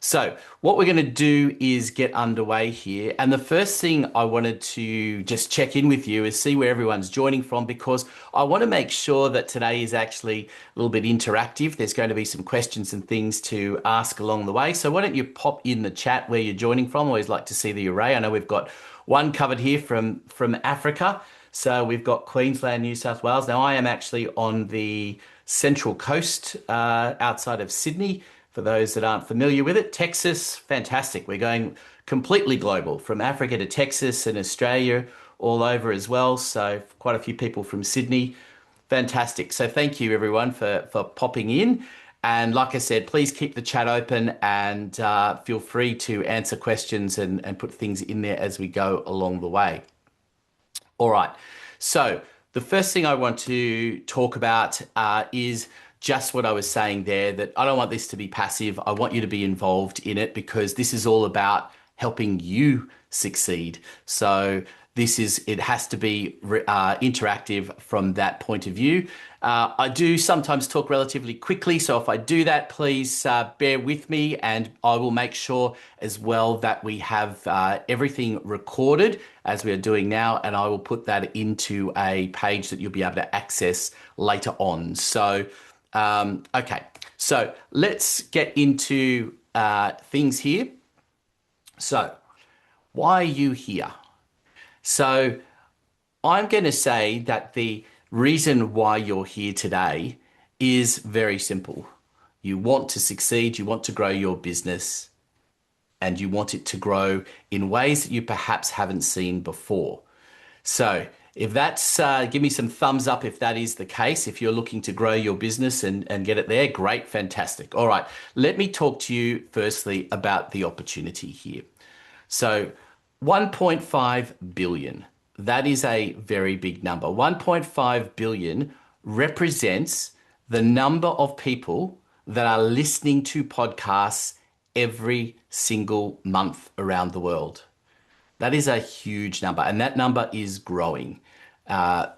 So, what we're going to do is get underway here. And the first thing I wanted to just check in with you is see where everyone's joining from because I want to make sure that today is actually a little bit interactive. There's going to be some questions and things to ask along the way. So, why don't you pop in the chat where you're joining from? I always like to see the array. I know we've got one covered here from Africa. So, we've got Queensland, New South Wales. Now, I am actually on the Central Coast outside of Sydney. For those that aren't familiar with it, Texas, fantastic. We're going completely global from Africa to Texas and Australia all over as well. So quite a few people from Sydney. Fantastic. So thank you everyone for popping in. And like I said, please keep the chat open and feel free to answer questions and put things in there as we go along the way. All right. So the first thing I want to talk about is just what I was saying there, that I don't want this to be passive. I want you to be involved in it because this is all about helping you succeed. So it has to be interactive from that point of view. I do sometimes talk relatively quickly, so if I do that, please bear with me, and I will make sure as well that we have everything recorded as we are doing now, and I will put that into a page that you'll be able to access later on. So, okay, so let's get into things here. So, why are you here? So I'm going to say that the reason why you're here today is very simple. You want to succeed, you want to grow your business, and you want it to grow in ways that you perhaps haven't seen before. So if that's, give me some thumbs up if that is the case. If you're looking to grow your business and get it there, great, fantastic. All right, let me talk to you firstly about the opportunity here. So 1.5 billion, that is a very big number. 1.5 billion represents the number of people that are listening to podcasts every single month around the world. That is a huge number, and that number is growing.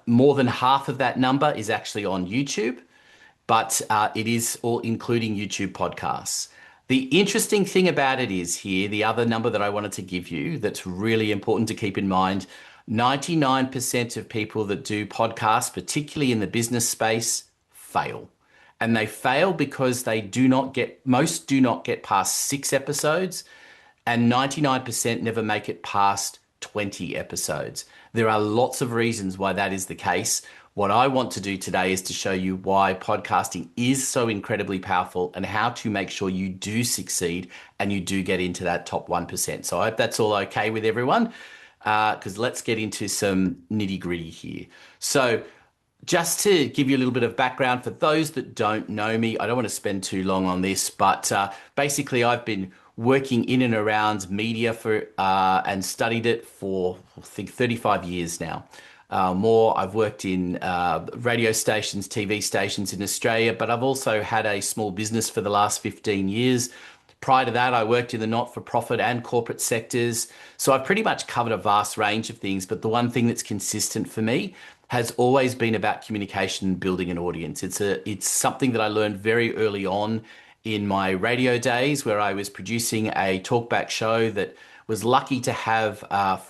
More than half of that number is actually on YouTube, but it is all including YouTube podcasts. The interesting thing about it is here, the other number that I wanted to give you that's really important to keep in mind, 99% of people that do podcasts, particularly in the business space, fail. And they fail because most do not get past 6 episodes, and 99% never make it past 20 episodes. There are lots of reasons why that is the case. What I want to do today is to show you why podcasting is so incredibly powerful and how to make sure you do succeed and you do get into that top 1%. So I hope that's all okay with everyone, because let's get into some nitty gritty here. So just to give you a little bit of background for those that don't know me, I don't want to spend too long on this, but basically I've been working in and around media and studied it for, I think, 35 years now. I've worked in radio stations, TV stations in Australia, but I've also had a small business for the last 15 years. Prior to that, I worked in the not-for-profit and corporate sectors. So I've pretty much covered a vast range of things, but the one thing that's consistent for me has always been about communication and building an audience. It's something that I learned very early on in my radio days, where I was producing a talkback show that was lucky to have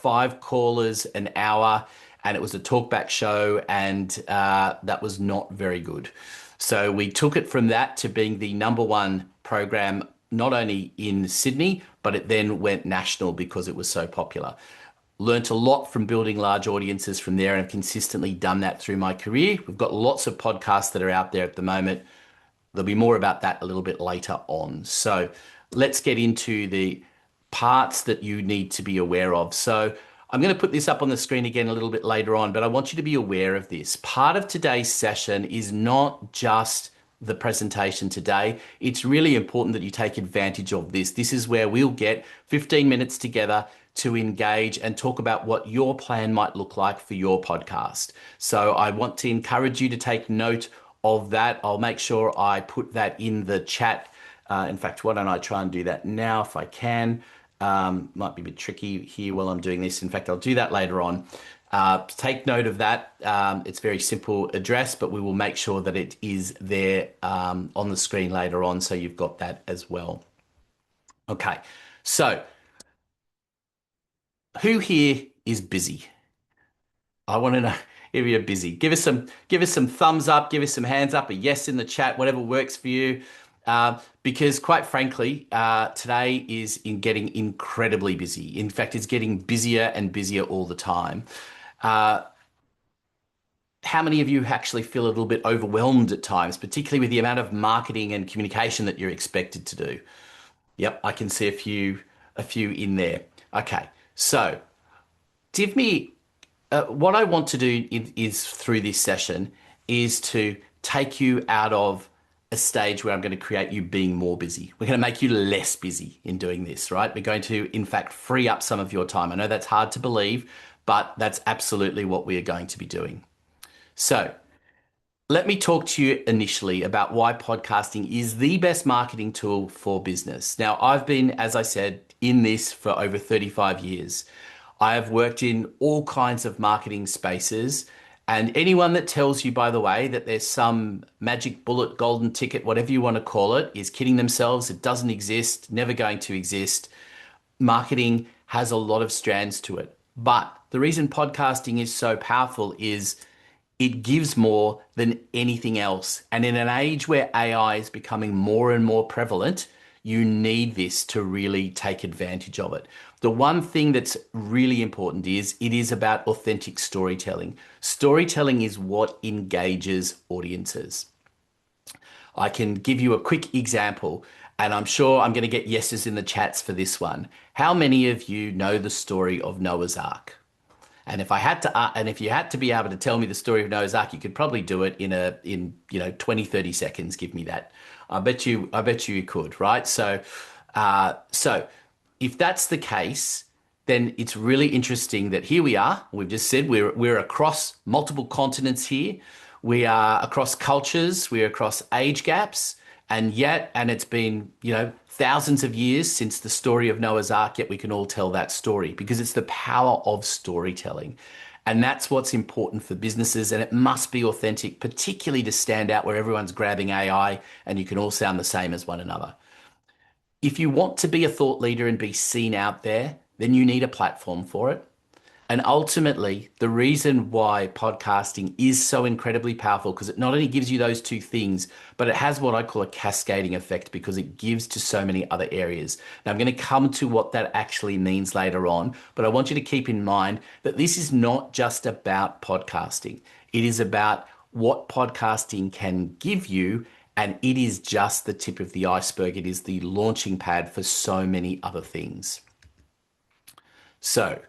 5 callers an hour, and it was a talkback show, and that was not very good. So we took it from that to being the #1 program, not only in Sydney, but it then went national because it was so popular. Learned a lot from building large audiences from there, and have consistently done that through my career. We've got lots of podcasts that are out there at the moment. There'll be more about that a little bit later on. So let's get into the parts that you need to be aware of. So I'm going to put this up on the screen again a little bit later on, but I want you to be aware of this. Part of today's session is not just the presentation today. It's really important that you take advantage of this. This is where we'll get 15 minutes together to engage and talk about what your plan might look like for your podcast. So I want to encourage you to take note of that. I'll make sure I put that in the chat. In fact, why don't I try and do that now if I can? Might be a bit tricky here while I'm doing this. In fact, I'll do that later on. Take note of that. It's very simple address, but we will make sure that it is there on the screen later on, so you've got that as well. Okay. So, who here is busy? I want to know if you're busy. Give us some thumbs up, give us some hands up, a yes in the chat, whatever works for you. Because quite frankly, today is in getting incredibly busy. In fact, it's getting busier and busier all the time. Uh, how many of you actually feel a little bit overwhelmed at times, particularly with the amount of marketing and communication that you're expected to do? Yep, I can see a few in there. Okay, so give me what I want to do is through this session is to take you out of a stage where I'm going to create you being more busy. We're going to make you less busy in doing this, right? We're going to, in fact, free up some of your time. I know that's hard to believe, but that's absolutely what we are going to be doing. So, let me talk to you initially about why podcasting is the best marketing tool for business. Now, I've been, as I said, in this for over 35 years. I have worked in all kinds of marketing spaces. And anyone that tells you, by the way, that there's some magic bullet, golden ticket, whatever you want to call it, is kidding themselves. It doesn't exist, never going to exist. Marketing has a lot of strands to it. But the reason podcasting is so powerful is it gives more than anything else. And in an age where AI is becoming more and more prevalent, you need this to really take advantage of it. The one thing that's really important is it is about authentic storytelling. Storytelling is what engages audiences. I can give you a quick example, and I'm sure I'm going to get yeses in the chats for this one. How many of you know the story of Noah's Ark? And if you had to be able to tell me the story of Noah's Ark, you could probably do it in 20, 30 seconds. Give me that. I bet you could, right? So if that's the case, then it's really interesting that here we are. We've just said we're across multiple continents here. We are across cultures. We're across age gaps, and it's been thousands of years since the story of Noah's Ark. Yet we can all tell that story because it's the power of storytelling. And that's what's important for businesses, and it must be authentic, particularly to stand out where everyone's grabbing AI and you can all sound the same as one another. If you want to be a thought leader and be seen out there, then you need a platform for it. And ultimately, the reason why podcasting is so incredibly powerful, because it not only gives you those two things, but it has what I call a cascading effect because it gives to so many other areas. Now, I'm going to come to what that actually means later on, but I want you to keep in mind that this is not just about podcasting. It is about what podcasting can give you, and it is just the tip of the iceberg. It is the launching pad for so many other things. So,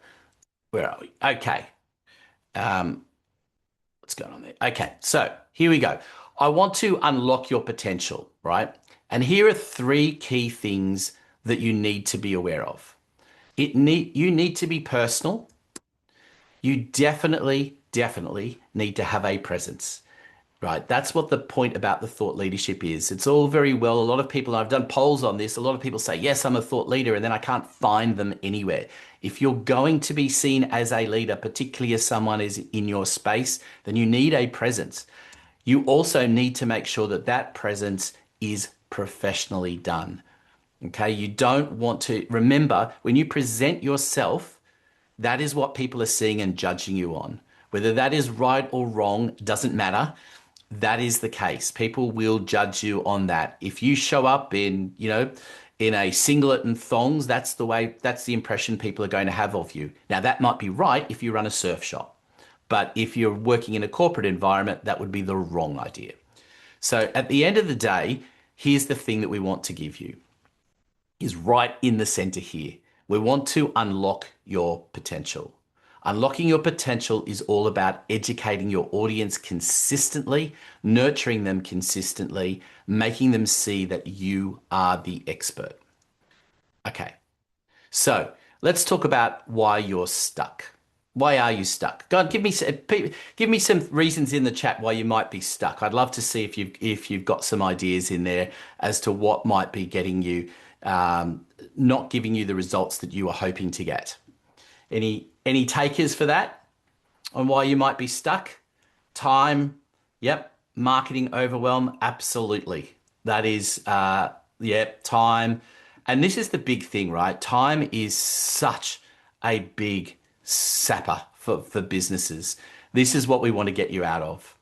where are we? Okay. Um, what's going on there? Okay, so here we go. I want to unlock your potential, right? And here are three key things that you need to be aware of. You need to be personal. You definitely need to have a presence. Right. That's what the point about the thought leadership is. It's all very well. A lot of people, I've done polls on this, a lot of people say, yes, I'm a thought leader, and then I can't find them anywhere. If you're going to be seen as a leader, particularly as someone is in your space, then you need a presence. You also need to make sure that that presence is professionally done. Okay. You don't want to remember when you present yourself, that is what people are seeing and judging you on. Whether that is right or wrong doesn't matter. That is the case. People will judge you on that. If you show up in a singlet and thongs, that's the impression people are going to have of you. Now, that might be right if you run a surf shop, but if you're working in a corporate environment, that would be the wrong idea. So at the end of the day, here's the thing that we want to give you is right in the center here. We want to unlock your potential. Unlocking your potential is all about educating your audience consistently, nurturing them consistently, making them see that you are the expert. Okay, so let's talk about why you're stuck. Why are you stuck? Go on, give me some reasons in the chat why you might be stuck. I'd love to see if you've got some ideas in there as to what might be getting you not giving you the results that you were hoping to get. Any takers for that on why you might be stuck? Time, yep. Marketing overwhelm, absolutely. That is, time. And this is the big thing, right? Time is such a big sapper for businesses. This is what we want to get you out of.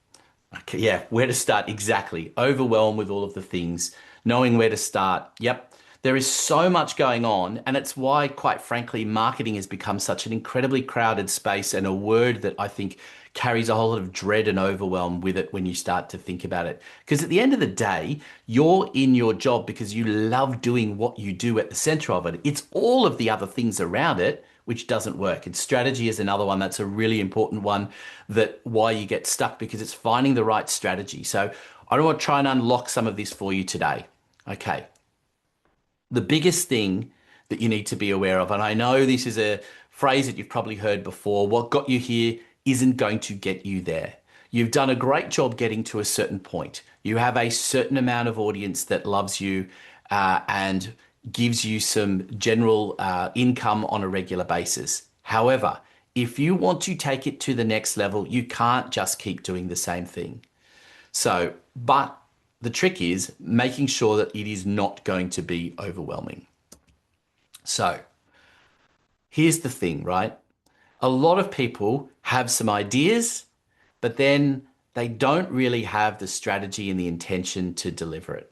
Okay, yeah, where to start exactly. Overwhelmed with all of the things, knowing where to start. Yep. There is so much going on, and it's why, quite frankly, marketing has become such an incredibly crowded space and a word that I think carries a whole lot of dread and overwhelm with it when you start to think about it. Because at the end of the day, you're in your job because you love doing what you do at the center of it. It's all of the other things around it which doesn't work. And strategy is another one that's a really important one, that why you get stuck, because it's finding the right strategy. So I want to try and unlock some of this for you today. Okay. The biggest thing that you need to be aware of, and I know this is a phrase that you've probably heard before, what got you here isn't going to get you there. You've done a great job getting to a certain point. You have a certain amount of audience that loves you and gives you some general income on a regular basis. However, if you want to take it to the next level, you can't just keep doing the same thing. So, but the trick is making sure that it is not going to be overwhelming. So, here's the thing, right? A lot of people have some ideas, but then they don't really have the strategy and the intention to deliver it.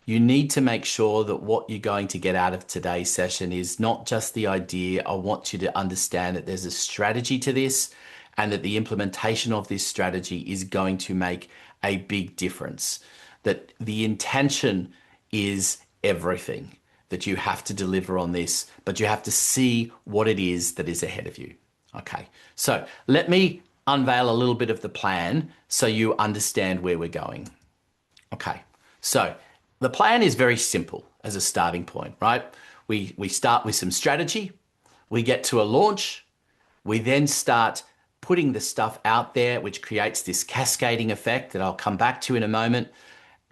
You need to make sure that what you're going to get out of today's session is not just the idea. I want you to understand that there's a strategy to this and that the implementation of this strategy is going to make a big difference. That the intention is everything, that you have to deliver on this, but you have to see what it is that is ahead of you. Okay, so let me unveil a little bit of the plan so you understand where we're going. Okay, so the plan is very simple as a starting point, right? We start with some strategy, we get to a launch, we then start putting the stuff out there, which creates this cascading effect that I'll come back to in a moment.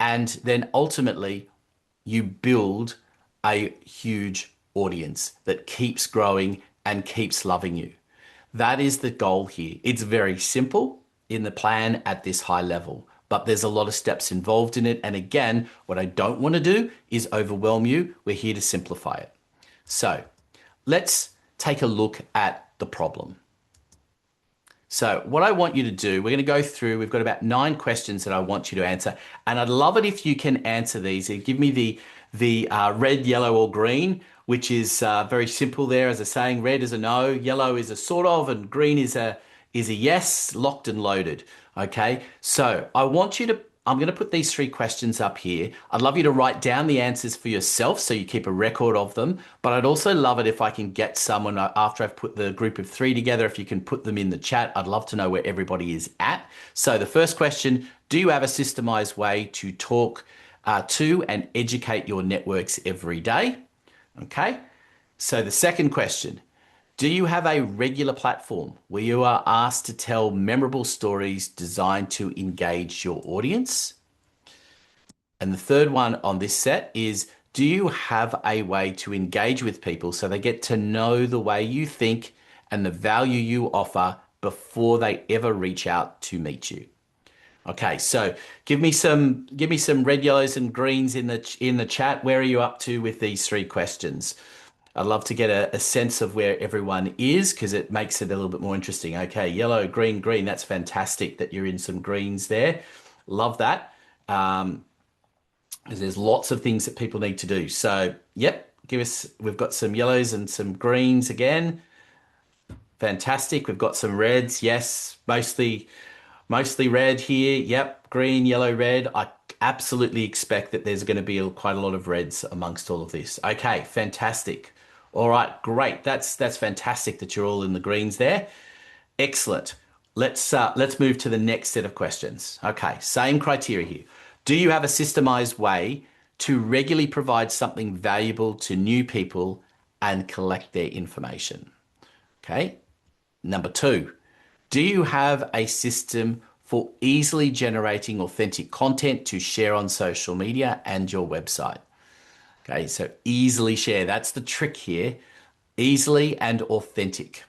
And then ultimately, you build a huge audience that keeps growing and keeps loving you. That is the goal here. It's very simple in the plan at this high level, but there's a lot of steps involved in it. And again, what I don't want to do is overwhelm you. We're here to simplify it. So let's take a look at the problem. So what I want you to do, we're going to go through, we've got about 9 questions that I want you to answer. And I'd love it if you can answer these. Give me the red, yellow, or green, which is very simple there. As a saying, red is a no, yellow is a sort of, and green is a yes, locked and loaded. Okay, so I'm going to put these 3 questions up here. I'd love you to write down the answers for yourself so you keep a record of them. But I'd also love it if I can get someone after I've put the group of 3 together, if you can put them in the chat. I'd love to know where everybody is at. So the first question, do you have a systemized way to talk to and educate your networks every day? Okay. So the second question, do you have a regular platform where you are asked to tell memorable stories designed to engage your audience? And the third one on this set is, do you have a way to engage with people so they get to know the way you think and the value you offer before they ever reach out to meet you? Okay, so give me some red, yellows, and greens in the chat. Where are you up to with these 3 questions? I'd love to get a sense of where everyone is, because it makes it a little bit more interesting. Okay, yellow, green, green. That's fantastic that you're in some greens there. Love that. Because there's lots of things that people need to do. So, yep, we've got some yellows and some greens again. Fantastic. We've got some reds. Yes, mostly red here. Yep, green, yellow, red. I absolutely expect that there's going to be quite a lot of reds amongst all of this. Okay, fantastic. All right, great. That's fantastic that you're all in the greens there. Excellent. Let's move to the next set of questions. Okay, same criteria here. Do you have a systemized way to regularly provide something valuable to new people and collect their information? Okay. Number 2, do you have a system for easily generating authentic content to share on social media and your website? Okay, so easily share. That's the trick here. Easily and authentic.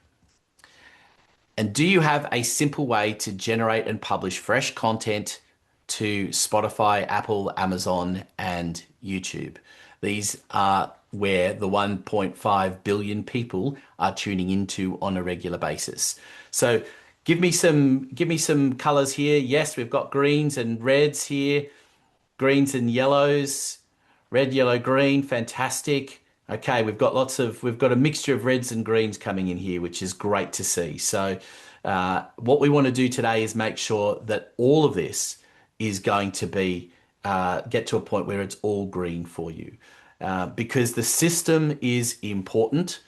And do you have a simple way to generate and publish fresh content to Spotify, Apple, Amazon, and YouTube? These are where the 1.5 billion people are tuning into on a regular basis. So give me some colors here. Yes, we've got greens and reds here, greens and yellows, red, yellow, green, fantastic. Okay, we've got a mixture of reds and greens coming in here, which is great to see. So, what we want to do today is make sure that all of this is going to be get to a point where it's all green for you, because the system is important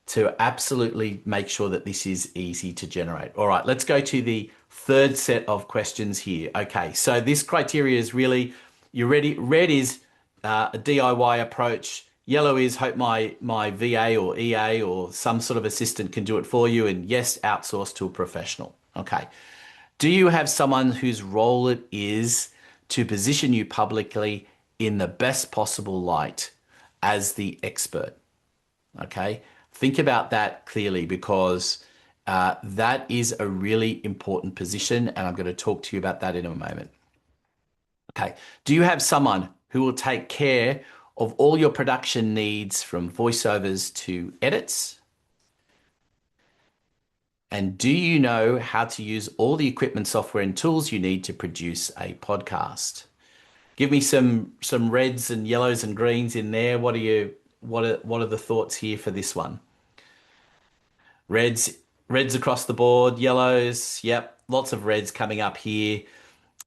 to absolutely make sure that this is easy to generate. All right, let's go to the third set of questions here. Okay, so this criteria is really, you're ready. Red is a DIY approach. Yellow is hope my VA or EA or some sort of assistant can do it for you. And yes, outsource to a professional. Okay. Do you have someone whose role it is to position you publicly in the best possible light as the expert? Okay. Think about that clearly, because that is a really important position. And I'm going to talk to you about that in a moment. Okay. Do you have someone who will take care of all your production needs from voiceovers to edits? And do you know how to use all the equipment, software, and tools you need to produce a podcast? Give me some reds and yellows and greens in there. What are the thoughts here for this one? Reds, reds across the board, yellows, yep, lots of reds coming up here.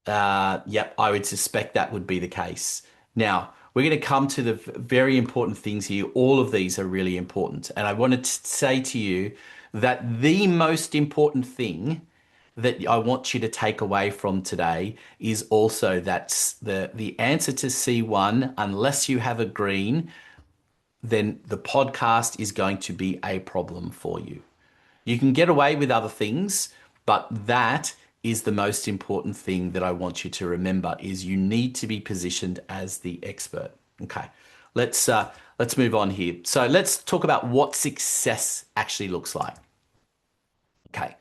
Yep, I would suspect that would be the case. Now, we're going to come to the very important things here. All of these are really important. And I wanted to say to you that the most important thing that I want you to take away from today is also that the answer to C1, unless you have a green, then the podcast is going to be a problem for you. You can get away with other things, but that is the most important thing that I want you to remember, is you need to be positioned as the expert. Okay, let's move on here. So let's talk about what success actually looks like. Okay,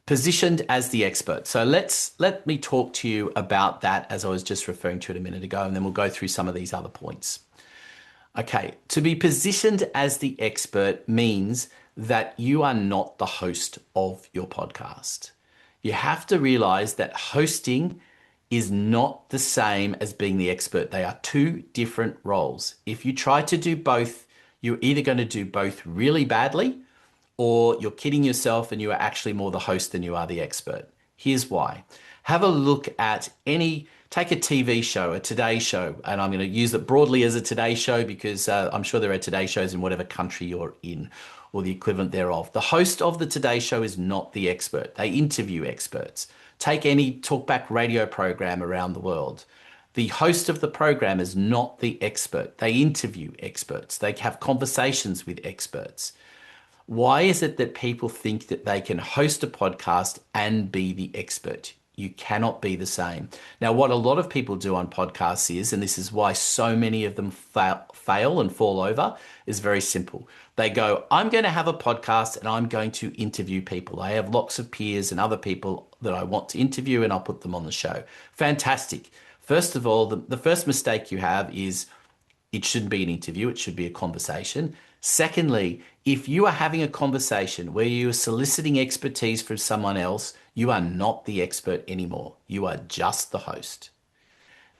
positioned as the expert. So let me talk to you about that, as I was just referring to it a minute ago, and then we'll go through some of these other points. Okay, to be positioned as the expert means that you are not the host of your podcast. You have to realize that hosting is not the same as being the expert. They are two different roles. If you try to do both, you're either going to do both really badly, or you're kidding yourself and you are actually more the host than you are the expert. Here's why. Have a look at take a TV show, a Today Show, and I'm going to use it broadly as a Today Show because I'm sure there are Today Shows in whatever country you're in or the equivalent thereof. The host of the Today Show is not the expert. They interview experts. Take any talkback radio program around the world. The host of the program is not the expert. They interview experts. They have conversations with experts. Why is it that people think that they can host a podcast and be the expert? You cannot be the same. Now, what a lot of people do on podcasts is, and this is why so many of them fail and fall over, is very simple. They go, I'm going to have a podcast and I'm going to interview people. I have lots of peers and other people that I want to interview and I'll put them on the show. Fantastic. First of all, the first mistake you have is it shouldn't be an interview. It should be a conversation. Secondly, if you are having a conversation where you are soliciting expertise from someone else, you are not the expert anymore. You are just the host.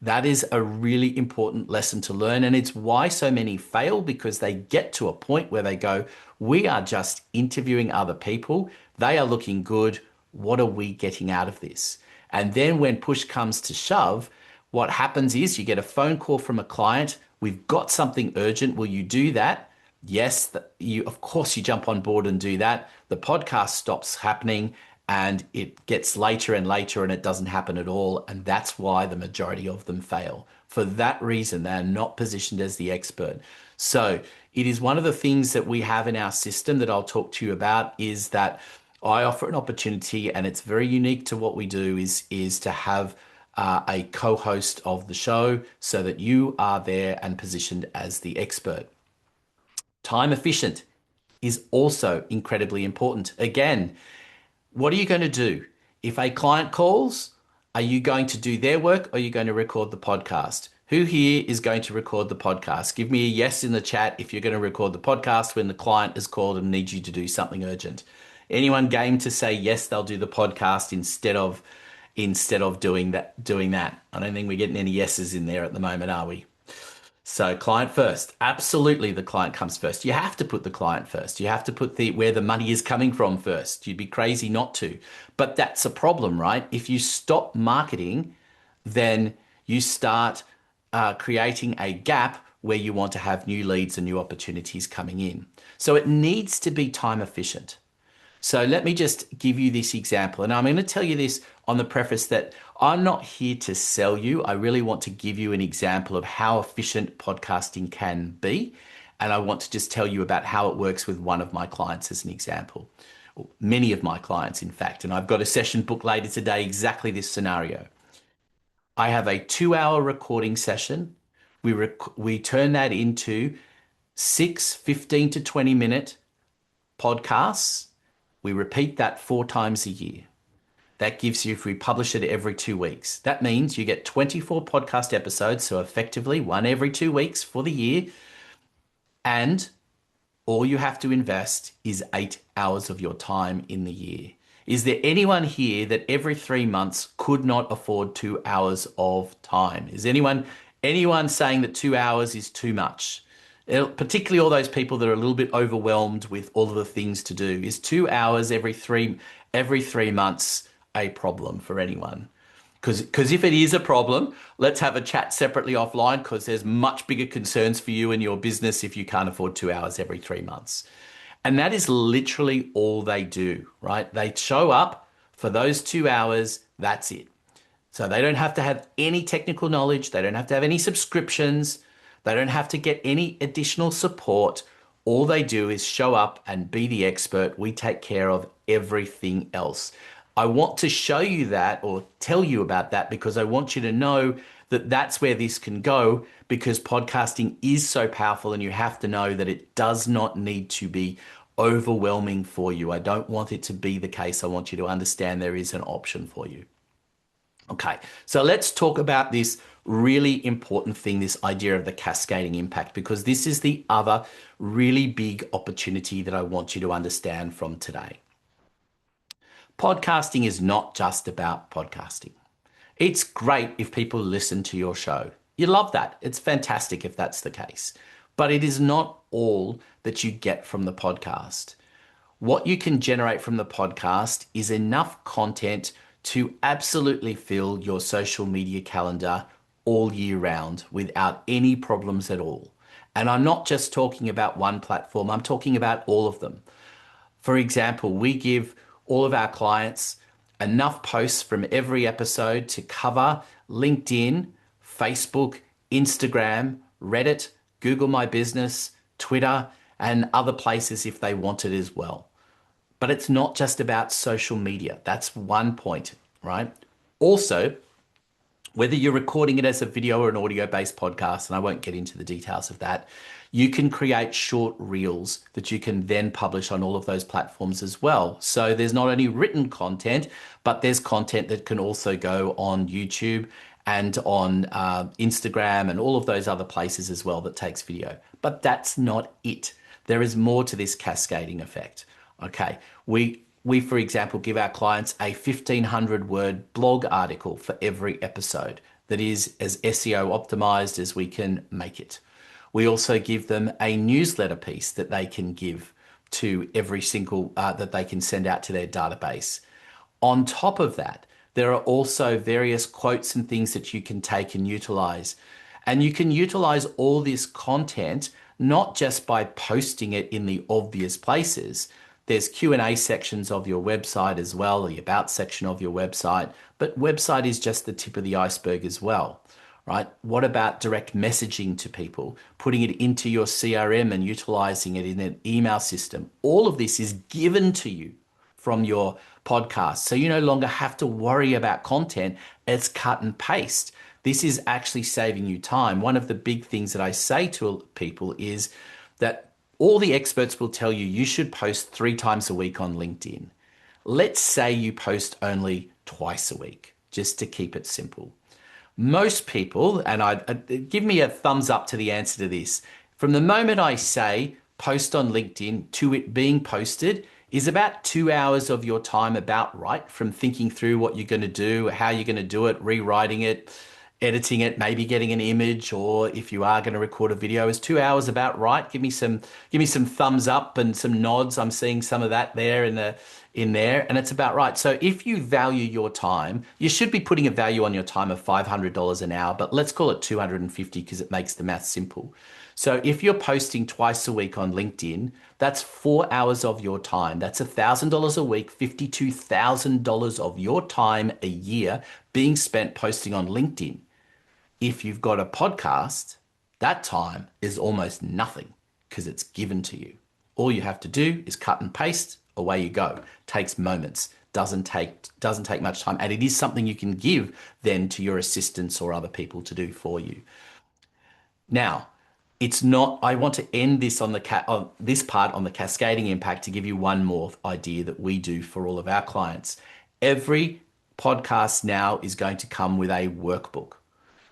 That is a really important lesson to learn. And it's why so many fail, because they get to a point where they go, we are just interviewing other people. They are looking good. What are we getting out of this? And then when push comes to shove, what happens is you get a phone call from a client. We've got something urgent. Will you do that? Yes, of course you jump on board and do that. The podcast stops happening and it gets later and later and it doesn't happen at all. And that's why the majority of them fail. For that reason, they are not positioned as the expert. So it is one of the things that we have in our system that I'll talk to you about, is that I offer an opportunity, and it's very unique to what we do, is to have a co-host of the show so that you are there and positioned as the expert. Time efficient is also incredibly important. Again, what are you going to do? If a client calls, are you going to do their work or are you going to record the podcast? Who here is going to record the podcast? Give me a yes in the chat if you're going to record the podcast when the client is called and needs you to do something urgent. Anyone game to say yes, they'll do the podcast instead of doing that. I don't think we're getting any yeses in there at the moment, are we? So client first. Absolutely, the client comes first. You have to put the client first. You have to put the where the money is coming from first. You'd be crazy not to. But that's a problem, right? If you stop marketing, then you start creating a gap where you want to have new leads and new opportunities coming in. So it needs to be time efficient. So let me just give you this example. And I'm going to tell you this on the preface that I'm not here to sell you. I really want to give you an example of how efficient podcasting can be. And I want to just tell you about how it works with one of my clients as an example. Many of my clients, in fact. And I've got a session booked later today, exactly this scenario. I have a 2-hour recording session. We turn that into 15 to 20-minute podcasts. We repeat that 4 times a year. That gives you, if we publish it every 2 weeks, that means you get 24 podcast episodes. So effectively 1 every 2 weeks for the year. And all you have to invest is 8 hours of your time in the year. Is there anyone here that every 3 months could not afford 2 hours of time? Is anyone saying that 2 hours is too much? Particularly all those people that are a little bit overwhelmed with all of the things to do. Is 2 hours every three months a problem for anyone? Because if it is a problem, let's have a chat separately offline because there's much bigger concerns for you and your business if you can't afford 2 hours every 3 months. And that is literally all they do, right? They show up for those 2 hours, that's it. So they don't have to have any technical knowledge. They don't have to have any subscriptions. They don't have to get any additional support. All they do is show up and be the expert. We take care of everything else. I want to show you that or tell you about that because I want you to know that that's where this can go because podcasting is so powerful and you have to know that it does not need to be overwhelming for you. I don't want it to be the case. I want you to understand there is an option for you. Okay, so let's talk about this really important thing, this idea of the cascading impact, because this is the other really big opportunity that I want you to understand from today. Podcasting is not just about podcasting. It's great if people listen to your show. You love that. It's fantastic if that's the case. But it is not all that you get from the podcast. What you can generate from the podcast is enough content to absolutely fill your social media calendar all year round without any problems at all. And I'm not just talking about one platform, I'm talking about all of them. For example, we give all of our clients enough posts from every episode to cover LinkedIn, Facebook, Instagram, Reddit, Google My Business, Twitter, and other places if they want it as well. But it's not just about social media. That's one point, right? Also, whether you're recording it as a video or an audio-based podcast, and I won't get into the details of that, you can create short reels that you can then publish on all of those platforms as well. So there's not only written content, but there's content that can also go on YouTube and on Instagram and all of those other places as well that takes video. But that's not it. There is more to this cascading effect. Okay, we for example, give our clients a 1,500 word blog article for every episode that is as SEO optimized as we can make it. We also give them a newsletter piece that they can give to every single, that they can send out to their database. On top of that, there are also various quotes and things that you can take and utilize. And you can utilize all this content, not just by posting it in the obvious places. There's Q&A sections of your website as well, the about section of your website, but website is just the tip of the iceberg as well, right? What about direct messaging to people, putting it into your CRM and utilizing it in an email system? All of this is given to you from your podcast. So you no longer have to worry about content. It's cut and paste. This is actually saving you time. One of the big things that I say to people is that all the experts will tell you you should post 3 times a week on LinkedIn. Let's say you post only twice a week, just to keep it simple. Most people, and give me a thumbs up to the answer to this. From the moment I say post on LinkedIn to it being posted is about 2 hours of your time about right from thinking through what you're going to do, how you're going to do it, rewriting it, editing it, maybe getting an image, or if you are going to record a video, is 2 hours about right? Give me some thumbs up and some nods. I'm seeing some of that there in there, and it's about right. So if you value your time, you should be putting a value on your time of $500 an hour, but let's call it 250 because it makes the math simple. So if you're posting twice a week on LinkedIn, that's 4 hours of your time. That's $1,000 a week, $52,000 of your time a year being spent posting on LinkedIn. If you've got a podcast, that time is almost nothing because it's given to you. All you have to do is cut and paste, away you go. Takes moments, doesn't take much time, and it is something you can give then to your assistants or other people to do for you. Now, it's not, I want to end this on this part on the cascading impact to give you one more idea that we do for all of our clients. Every podcast now is going to come with a workbook.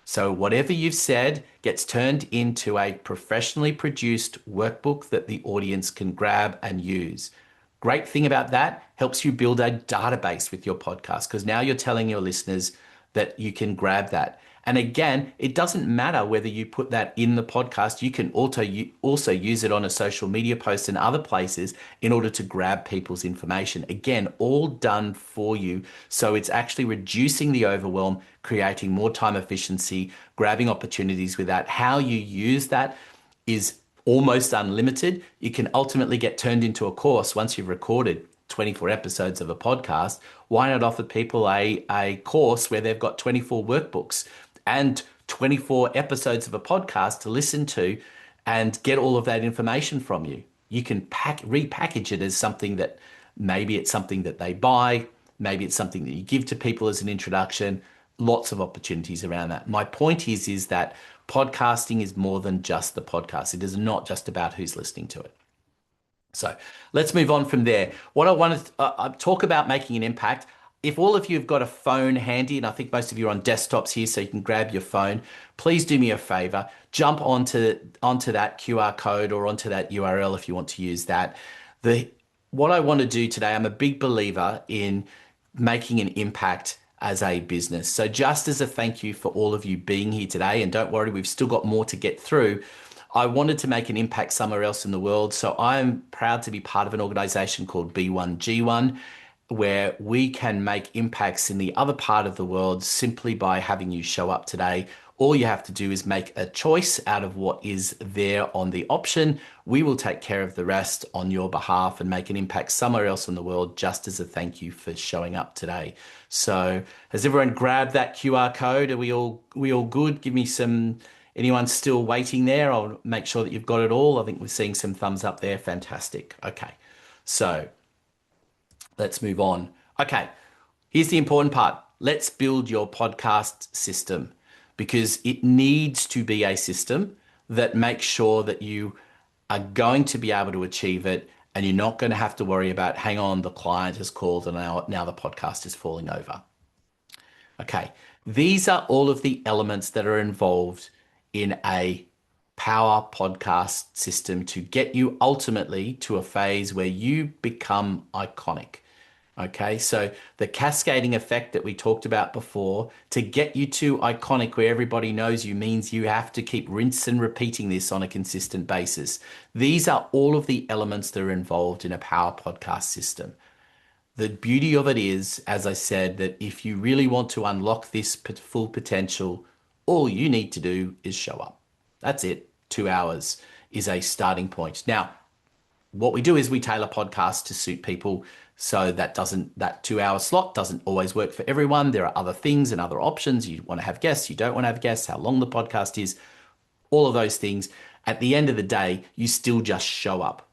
So whatever you've said gets turned into a professionally produced workbook that the audience can grab and use. Great thing about that, helps you build a database with your podcast because now you're telling your listeners that you can grab that. And again, it doesn't matter whether you put that in the podcast. You can also use it on a social media post and other places in order to grab people's information. Again, all done for you. So it's actually reducing the overwhelm, creating more time efficiency, grabbing opportunities with that. How you use that is almost unlimited. You can ultimately get turned into a course once you've recorded 24 episodes of a podcast. Why not offer people a course where they've got 24 workbooks and 24 episodes of a podcast to listen to and get all of that information from you? You can repackage it as something that maybe it's something that they buy, maybe it's something that you give to people as an introduction. Lots of opportunities around that. My point is that podcasting is more than just the podcast. It is not just about who's listening to it. So let's move on from there. What I want to talk about making an impact. If all of you have got a phone handy, and I think most of you are on desktops here, so you can grab your phone, please do me a favor, jump onto that QR code or onto that URL if you want to use that. What I want to do today, I'm a big believer in making an impact as a business. So just as a thank you for all of you being here today, and don't worry, we've still got more to get through, I wanted to make an impact somewhere else in the world. So I'm proud to be part of an organization called B1G1, where we can make impacts in the other part of the world simply by having you show up today. All you have to do is make a choice out of what is there on the option. We will take care of the rest on your behalf and make an impact somewhere else in the world just as a thank you for showing up today. So has everyone grabbed that QR code? Are we all good? Give me some. Anyone still waiting there? I'll make sure that you've got it all. I think we're seeing some thumbs up there. Fantastic. Okay, so let's move on. Okay, here's the important part. Let's build your podcast system because it needs to be a system that makes sure that you are going to be able to achieve it and you're not going to have to worry about, hang on, the client has called and now the podcast is falling over. Okay, these are all of the elements that are involved in a power podcast system to get you ultimately to a phase where you become iconic. Okay, so the cascading effect that we talked about before, to get you to iconic where everybody knows you, means you have to keep rinse and repeating this on a consistent basis. These are all of the elements that are involved in a power podcast system. The beauty of it is, as I said, that if you really want to unlock this full potential, all you need to do is show up. That's it. 2 hours is a starting point. Now, what we do is we tailor podcasts to suit people. So that 2 hour slot doesn't always work for everyone. There are other things and other options. You want to have guests, you don't want to have guests, how long the podcast is, all of those things. At the end of the day, you still just show up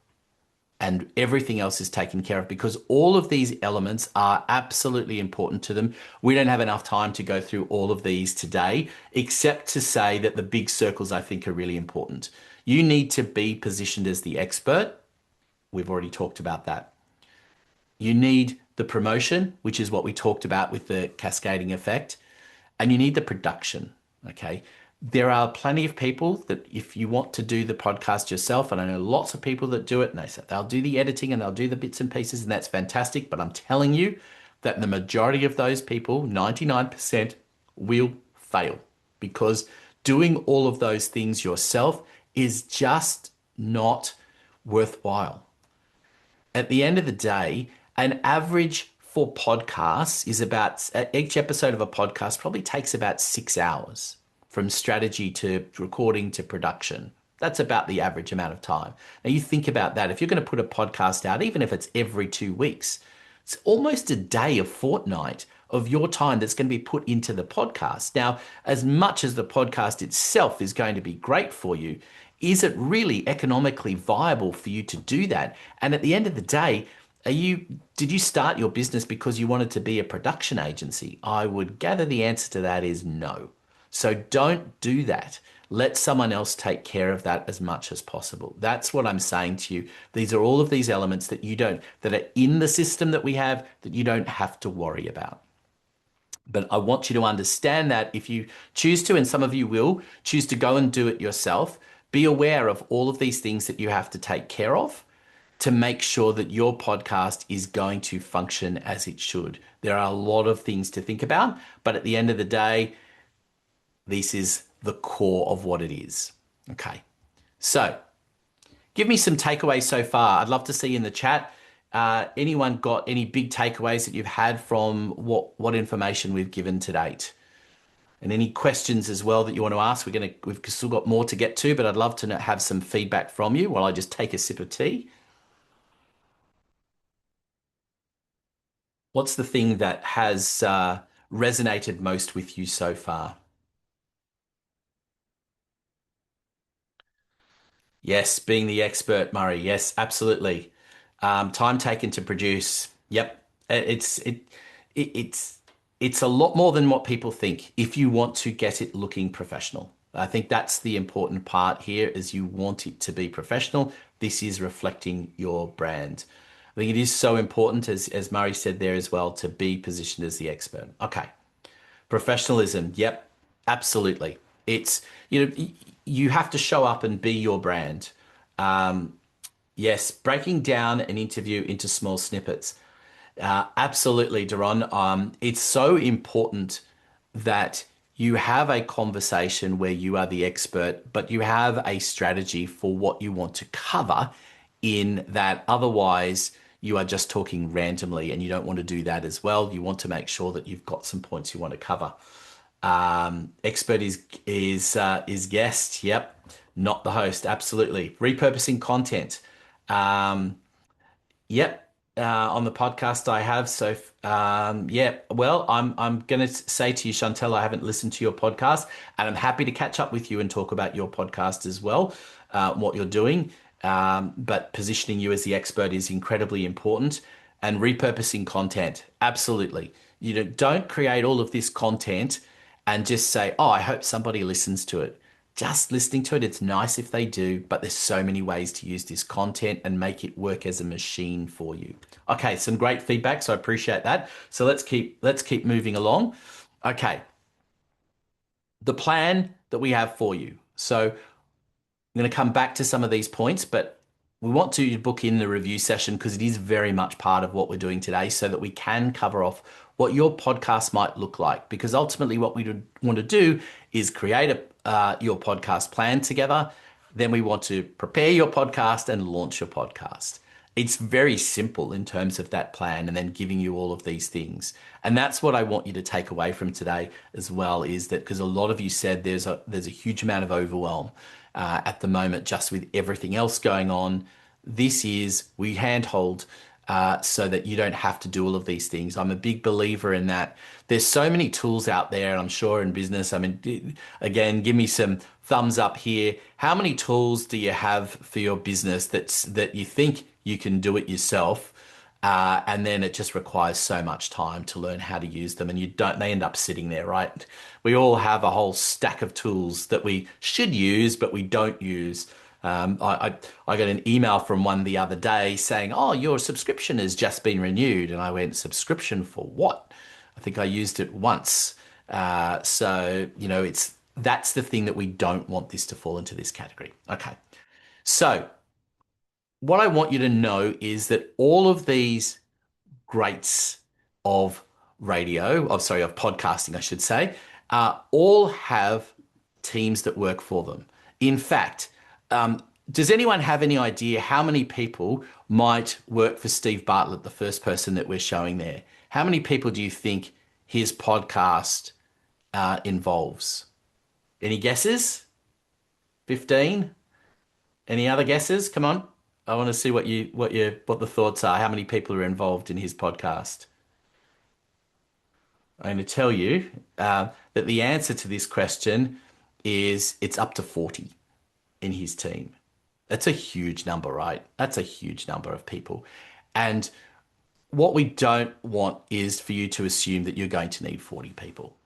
and everything else is taken care of because all of these elements are absolutely important to them. We don't have enough time to go through all of these today, except to say that the big circles I think are really important. You need to be positioned as the expert. We've already talked about that. You need the promotion, which is what we talked about with the cascading effect. and you need the production. Okay. There are plenty of people that if you want to do the podcast yourself, and I know lots of people that do it, and they say they'll do the editing and they'll do the bits and pieces, and that's fantastic. But I'm telling you that the majority of those people, 99%, will fail because doing all of those things yourself is just not worthwhile. At the end of the day, an average for podcasts is about each episode of a podcast probably takes about 6 hours from strategy to recording to production. That's about the average amount of time. Now, you think about that. If you're going to put a podcast out, even if it's every 2 weeks, it's almost a day, a fortnight of your time that's going to be put into the podcast. Now, as much as the podcast itself is going to be great for you, is it really economically viable for you to do that? And at the end of the day, did you start your business because you wanted to be a production agency? I would gather the answer to that is no. So don't do that. Let someone else take care of that as much as possible. That's what I'm saying to you. These are all of these elements that that are in the system that we have that you don't have to worry about. But I want you to understand that if you choose to, and some of you will choose to go and do it yourself, be aware of all of these things that you have to take care of to make sure that your podcast is going to function as it should. There are a lot of things to think about, but at the end of the day, this is the core of what it is. Okay. So give me some takeaways so far. I'd love to see in the chat. Anyone got any big takeaways that you've had from what information we've given to date? And any questions as well that you want to ask? We've still got more to get to, but I'd love to have some feedback from you while I just take a sip of tea. What's the thing that has resonated most with you so far? Yes, being the expert, Murray. Yes, absolutely. Time taken to produce. Yep, it's it's a lot more than what people think. If you want to get it looking professional, I think that's the important part here. Is you want it to be professional. This is reflecting your brand. I think it is so important, as Murray said there as well, to be positioned as the expert. Okay. Professionalism, yep, absolutely. It's, you have to show up and be your brand. Yes, breaking down an interview into small snippets. Absolutely, Daron. It's so important that you have a conversation where you are the expert, but you have a strategy for what you want to cover in that. Otherwise, you are just talking randomly, and you don't want to do that as well. You want to make sure that you've got some points you want to cover. Expert is guest. Yep, not the host. Absolutely. Repurposing content. Yep. On the podcast I have. So, yeah. Well, I'm going to say to you, Chantel, I haven't listened to your podcast, and I'm happy to catch up with you and talk about your podcast as well, what you're doing. But positioning you as the expert is incredibly important, and repurposing content. Absolutely. Don't create all of this content and just say, "Oh, I hope somebody listens to it." Just listening to it, it's nice if they do, but there's so many ways to use this content and make it work as a machine for you. Okay, some great feedback, so I appreciate that. So let's keep moving along. Okay, the plan that we have for you. So I'm going to come back to some of these points, but we want to book in the review session because it is very much part of what we're doing today so that we can cover off what your podcast might look like. Because ultimately what we want to do is create your podcast plan together. Then we want to prepare your podcast and launch your podcast. It's very simple in terms of that plan and then giving you all of these things. And that's what I want you to take away from today as well, is that because a lot of you said there's a huge amount of overwhelm at the moment just with everything else going on. We handhold so that you don't have to do all of these things. I'm a big believer in that. There's so many tools out there, and I'm sure in business, I mean, again, give me some thumbs up here. How many tools do you have for your business that you think you can do it yourself? And then it just requires so much time to learn how to use them, and they end up sitting there, right? We all have a whole stack of tools that we should use, but we don't use. I got an email from one the other day saying, "Oh, your subscription has just been renewed," and I went, "Subscription for what?" I think I used it once. It's that's the thing that we don't want this to fall into this category. Okay. So what I want you to know is that all of these greats of of podcasting, I should say, all have teams that work for them. In fact, does anyone have any idea how many people might work for Steve Bartlett, the first person that we're showing there? How many people do you think his podcast involves? Any guesses? 15? Any other guesses? Come on. I want to see what the thoughts are. How many people are involved in his podcast? I'm going to tell you that the answer to this question is it's up to 40 in his team. That's a huge number, right? That's a huge number of people. And what we don't want is for you to assume that you're going to need 40 people.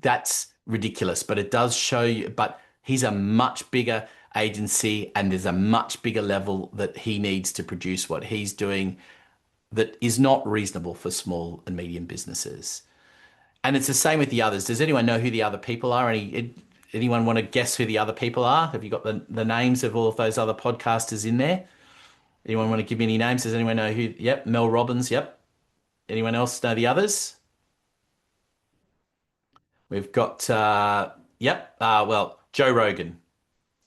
That's ridiculous, but it does show you. But he's a much bigger agency, and there's a much bigger level that he needs to produce what he's doing that is not reasonable for small and medium businesses. And it's the same with the others. Does anyone know who the other people are? Anyone want to guess who the other people are? Have you got the names of all of those other podcasters in there? Anyone want to give me any names? Does anyone know who? Yep, Mel Robbins. Yep. Anyone else know the others? We've got, well, Joe Rogan.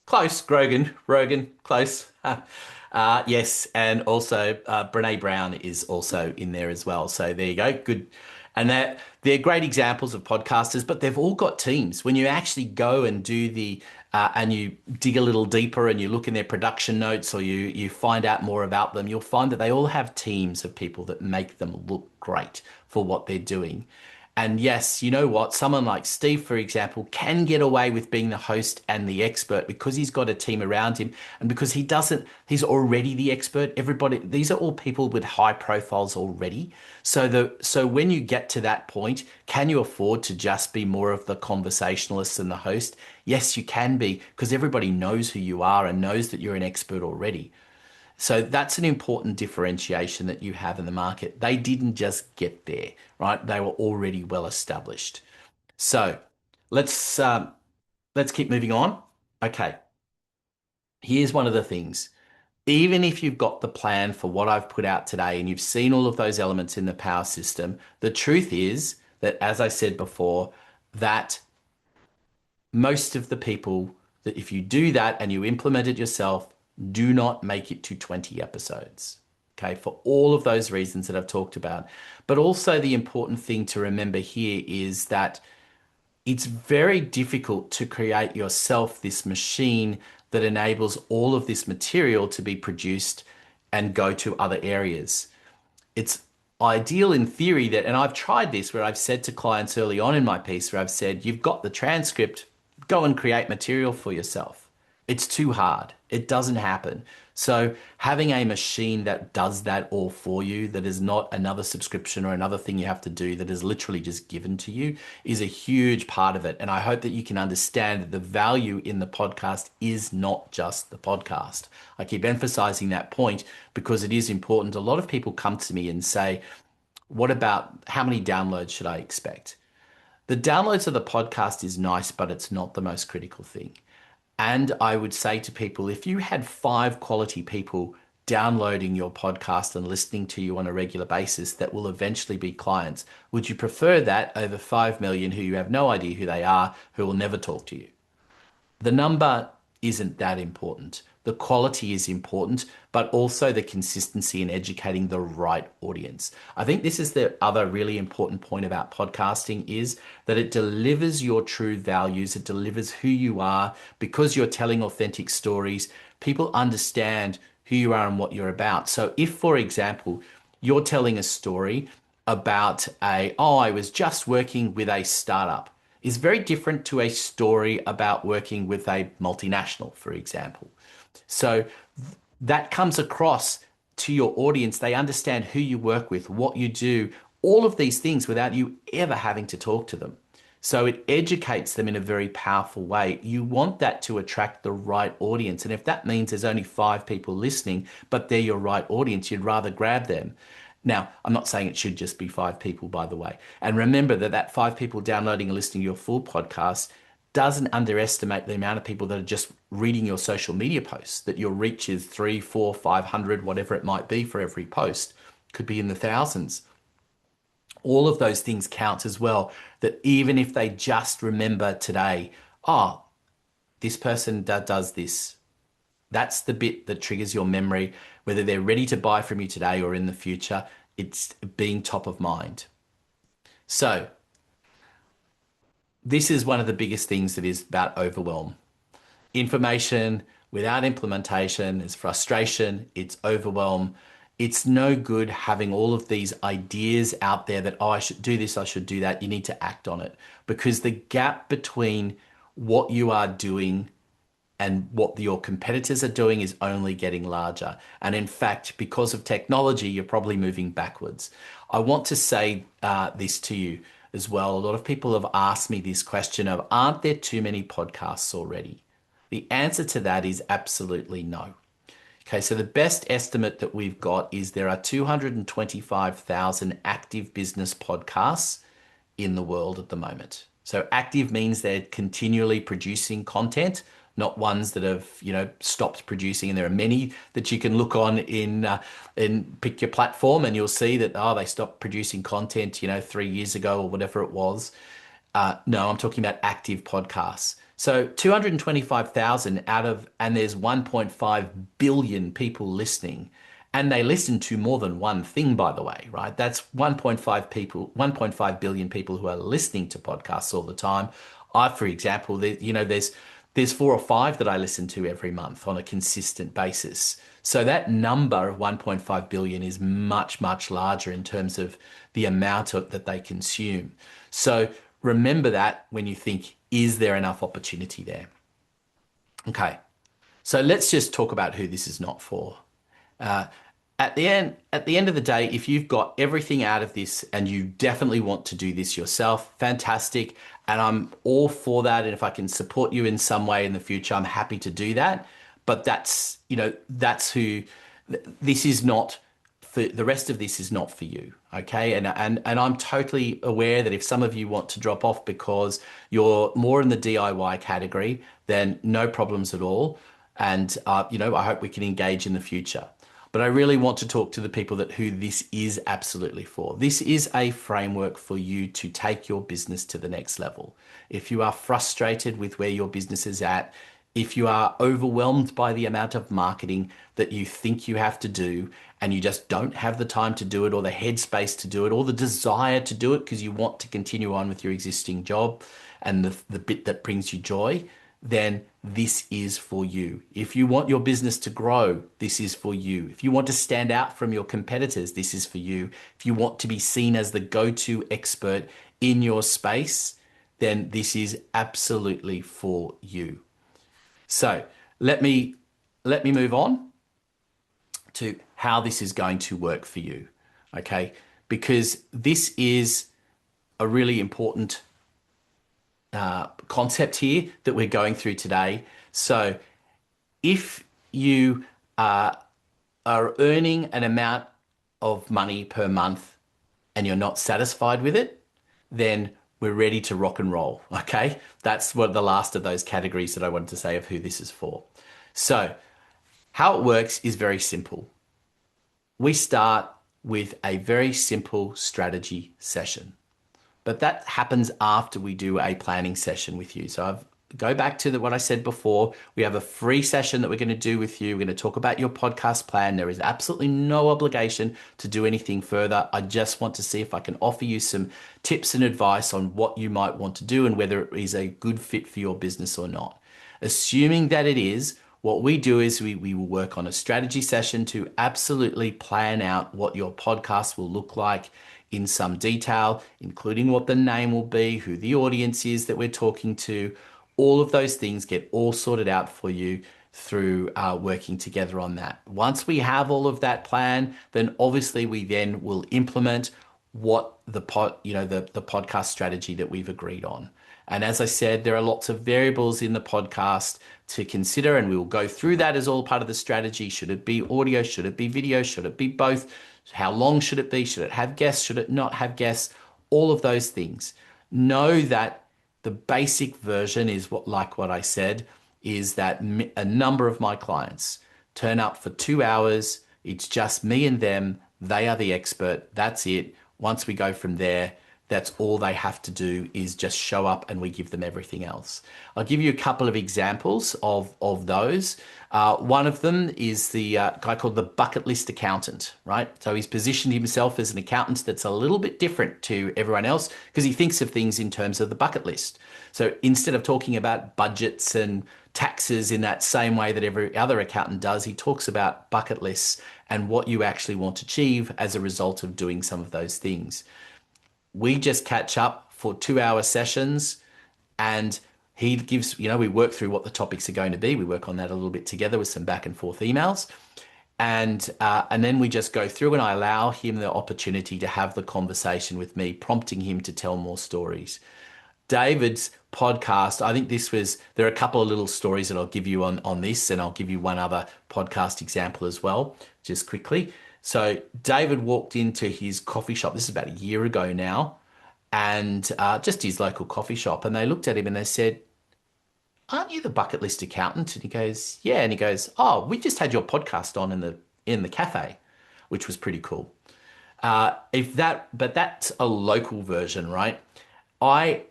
Close, Rogan, close. Yes, and also Brene Brown is also in there as well. So there you go, good. And they're great examples of podcasters, but they've all got teams. When you actually go and do and you dig a little deeper and you look in their production notes or you find out more about them, you'll find that they all have teams of people that make them look great for what they're doing. And yes, you know what? Someone like Steve, for example, can get away with being the host and the expert because he's got a team around him and because he's already the expert. These are all people with high profiles already. So when you get to that point, can you afford to just be more of the conversationalist than the host? Yes, you can be because everybody knows who you are and knows that you're an expert already. So that's an important differentiation that you have in the market. They didn't just get there, right? They were already well established. So let's let's keep moving on. Okay, here's one of the things. Even if you've got the plan for what I've put out today and you've seen all of those elements in the power system, the truth is that, as I said before, that most of the people that if you do that and you implement it yourself, do not make it to 20 episodes. Okay, for all of those reasons that I've talked about. But also the important thing to remember here is that it's very difficult to create yourself this machine that enables all of this material to be produced and go to other areas. It's ideal in theory that, and I've tried this where I've said to clients early on in my piece where I've said, you've got the transcript, go and create material for yourself. It's too hard. It doesn't happen. So having a machine that does that all for you, that is not another subscription or another thing you have to do, that is literally just given to you, is a huge part of it. And I hope that you can understand that the value in the podcast is not just the podcast. I keep emphasizing that point because it is important. A lot of people come to me and say, what about how many downloads should I expect? The downloads of the podcast is nice, but it's not the most critical thing. And I would say to people, if you had 5 quality people downloading your podcast and listening to you on a regular basis that will eventually be clients, would you prefer that over 5 million who you have no idea who they are, who will never talk to you? The number isn't that important. The quality is important, but also the consistency in educating the right audience. I think this is the other really important point about podcasting is that it delivers your true values. It delivers who you are because you're telling authentic stories. People understand who you are and what you're about. So if, for example, you're telling a story about I was just working with a startup, is very different to a story about working with a multinational, for example. So that comes across to your audience. They understand who you work with, what you do, all of these things without you ever having to talk to them. So it educates them in a very powerful way. You want that to attract the right audience. And if that means there's only 5 people listening, but they're your right audience, you'd rather grab them. Now, I'm not saying it should just be 5 people, by the way. And remember that 5 people downloading and listening to your full podcast doesn't underestimate the amount of people that are just reading your social media posts, that your reach is 3, 4, 500, whatever it might be for every post. Could be in the thousands. All of those things count as well. That even if they just remember today, oh, this person does this. That's the bit that triggers your memory, whether they're ready to buy from you today or in the future. It's being top of mind. So this is one of the biggest things that is about overwhelm. Information without implementation is frustration, it's overwhelm. It's no good having all of these ideas out there that, oh, I should do this, I should do that. You need to act on it, because the gap between what you are doing and what your competitors are doing is only getting larger. And in fact, because of technology, you're probably moving backwards. I want to say this to you as well. A lot of people have asked me this question of, aren't there too many podcasts already? The answer to that is absolutely no. Okay, so the best estimate that we've got is there are 225,000 active business podcasts in the world at the moment. So active means they're continually producing content, not ones that have, stopped producing. And there are many that you can look on in pick your platform, and you'll see that, oh, they stopped producing content, 3 years ago or whatever it was. No, I'm talking about active podcasts. So 225,000 and there's 1.5 billion people listening. And they listen to more than one thing, by the way, right? That's 1.5 billion people who are listening to podcasts all the time. For example, there's 4 or 5 that I listen to every month on a consistent basis. So that number of 1.5 billion is much, much larger in terms of the amount that they consume. So remember that when you think, is there enough opportunity there? Okay, so let's just talk about who this is not for. At the end of the day, if you've got everything out of this and you definitely want to do this yourself, fantastic. And I'm all for that. And if I can support you in some way in the future, I'm happy to do that. But that's who this is not for. The rest of this is not for you. Okay. And I'm totally aware that if some of you want to drop off because you're more in the DIY category, then no problems at all. And, I hope we can engage in the future. But I really want to talk to the people who this is absolutely for. This is a framework for you to take your business to the next level. If you are frustrated with where your business is at, if you are overwhelmed by the amount of marketing that you think you have to do, and you just don't have the time to do it, or the headspace to do it, or the desire to do it because you want to continue on with your existing job and the bit that brings you joy, then this is for you. If you want your business to grow, this is for you. If you want to stand out from your competitors, this is for you. If you want to be seen as the go-to expert in your space, then this is absolutely for you. So let me move on to how this is going to work for you, okay? Because this is a really important concept here that we're going through today. So if you are earning an amount of money per month and you're not satisfied with it, then we're ready to rock and roll, okay? That's what the last of those categories that I wanted to say of who this is for. So how it works is very simple. We start with a very simple strategy session. But that happens after we do a planning session with you. So go back to what I said before. We have a free session that we're going to do with you. We're going to talk about your podcast plan. There is absolutely no obligation to do anything further. I just want to see if I can offer you some tips and advice on what you might want to do and whether it is a good fit for your business or not. Assuming that it is, what we do is we will work on a strategy session to absolutely plan out what your podcast will look like in some detail, including what the name will be, who the audience is that we're talking to. All of those things get all sorted out for you through working together on that. Once we have all of that plan, then obviously we then will implement what the podcast strategy that we've agreed on. And as I said, there are lots of variables in the podcast to consider, and we will go through that as all part of the strategy. Should it be audio? Should it be video? Should it be both? How long should it be? Should it have guests? Should it not have guests? All of those things. Know that the basic version is what I said, is that a number of my clients turn up for 2 hours. It's just me and them. They are the expert. That's it. Once we go from there, that's all they have to do is just show up and we give them everything else. I'll give you a couple of examples of those. One of them is the guy called the bucket list accountant, right? So he's positioned himself as an accountant that's a little bit different to everyone else because he thinks of things in terms of the bucket list. So instead of talking about budgets and taxes in that same way that every other accountant does, he talks about bucket lists and what you actually want to achieve as a result of doing some of those things. We just catch up for 2 hour sessions and he gives, we work through what the topics are going to be. We work on that a little bit together with some back and forth emails. And then we just go through and I allow him the opportunity to have the conversation with me, prompting him to tell more stories. David's podcast, I think there are a couple of little stories that I'll give you on this, and I'll give you one other podcast example as well, just quickly. So David walked into his coffee shop, this is about a year ago now, and just his local coffee shop, and they looked at him and they said, "Aren't you the bucket list accountant?" And he goes, "Yeah." And he goes, "Oh, we just had your podcast on in the cafe," which was pretty cool. But that's a local version, right? David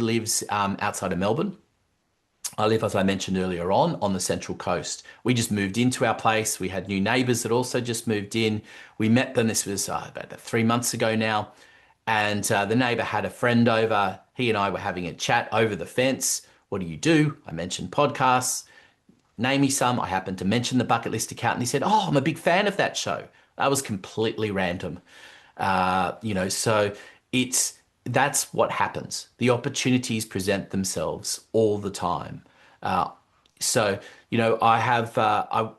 lives outside of Melbourne. I live, as I mentioned earlier on the Central Coast. We just moved into our place. We had new neighbours that also just moved in. We met them. This was about 3 months ago now. And the neighbour had a friend over. He and I were having a chat over the fence. "What do you do?" I mentioned podcasts. "Name me some." I happened to mention the Bucket List Accountant. He said, "Oh, I'm a big fan of that show." That was completely random. So that's what happens. The opportunities present themselves all the time. I have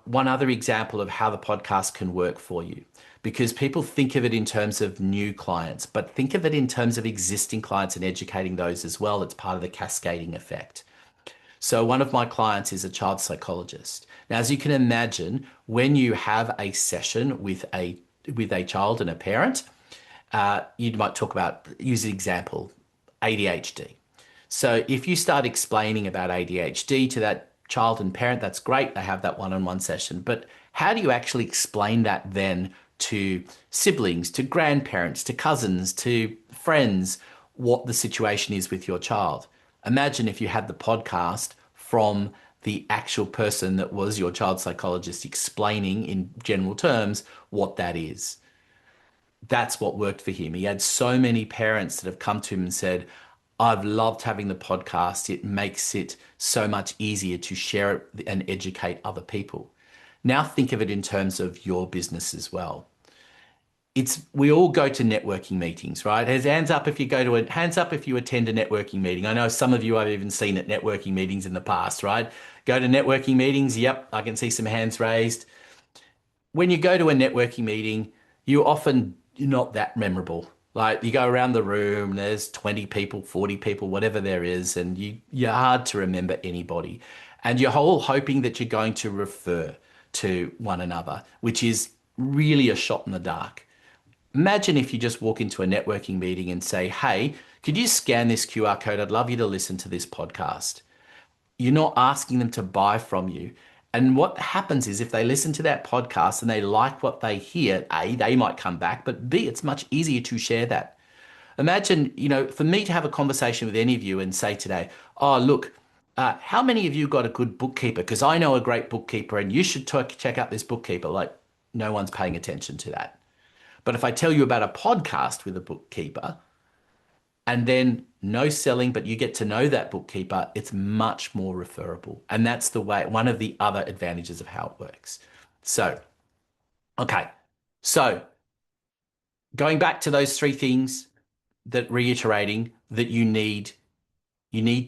one other example of how the podcast can work for you, because people think of it in terms of new clients, but think of it in terms of existing clients and educating those as well. It's part of the cascading effect. So one of my clients is a child psychologist. Now, as you can imagine, when you have a session with a child and a parent, you might talk about, use the example, ADHD. So if you start explaining about ADHD to that child and parent, that's great. They have that one-on-one session. But how do you actually explain that then to siblings, to grandparents, to cousins, to friends, what the situation is with your child? Imagine if you had the podcast from the actual person that was your child psychologist explaining in general terms what that is. That's what worked for him. He had so many parents that have come to him and said, "I've loved having the podcast. It makes it so much easier to share it and educate other people." Now think of it in terms of your business as well. We all go to networking meetings, right? Hands up if you hands up if you attend a networking meeting. I know some of you I've even seen at networking meetings in the past, right? Go to networking meetings. Yep, I can see some hands raised. When you go to a networking meeting, you're not that memorable. Like, you go around the room, there's 20 people, 40 people, whatever there is, and you're hard to remember anybody. And you're all hoping that you're going to refer to one another, which is really a shot in the dark. Imagine if you just walk into a networking meeting and say, "Hey, could you scan this QR code? I'd love you to listen to this podcast." You're not asking them to buy from you. And what happens is, if they listen to that podcast and they like what they hear, A, they might come back, but B, it's much easier to share that. Imagine, for me to have a conversation with any of you and say today, "Oh, look, how many of you got a good bookkeeper? Because I know a great bookkeeper and you should check out this bookkeeper." Like, no one's paying attention to that. But if I tell you about a podcast with a bookkeeper, and then no selling, but you get to know that bookkeeper, it's much more referable. And that's one of the other advantages of how it works. So, okay. So going back to those three things, that reiterating that you need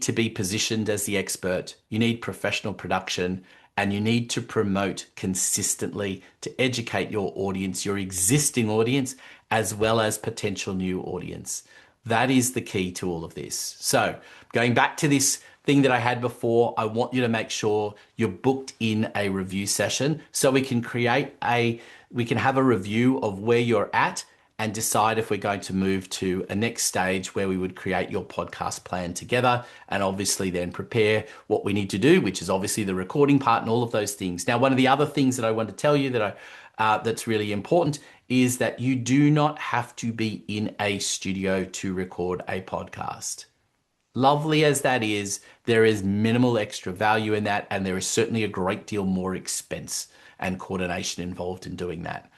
to be positioned as the expert, you need professional production, and you need to promote consistently to educate your audience, your existing audience, as well as potential new audience. That is the key to all of this. So, going back to this thing that I had before, I want you to make sure you're booked in a review session so we can have a review of where you're at and decide if we're going to move to a next stage where we would create your podcast plan together and obviously then prepare what we need to do, which is obviously the recording part and all of those things. Now, one of the other things that I want to tell you that's really important is that you do not have to be in a studio to record a podcast. Lovely as that is, there is minimal extra value in that, and there is certainly a great deal more expense and coordination involved in doing that.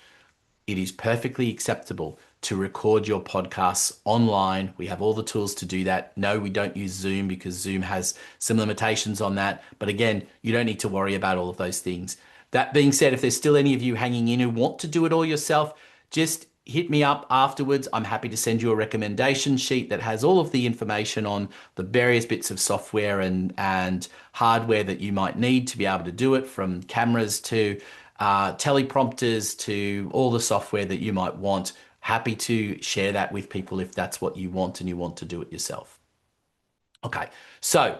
It is perfectly acceptable to record your podcasts online. We have all the tools to do that. No, we don't use Zoom because Zoom has some limitations on that. But again, you don't need to worry about all of those things. That being said, if there's still any of you hanging in who want to do it all yourself, just hit me up afterwards. I'm happy to send you a recommendation sheet that has all of the information on the various bits of software and hardware that you might need to be able to do it, from cameras to teleprompters to all the software that you might want. Happy to share that with people if that's what you want and you want to do it yourself. Okay, so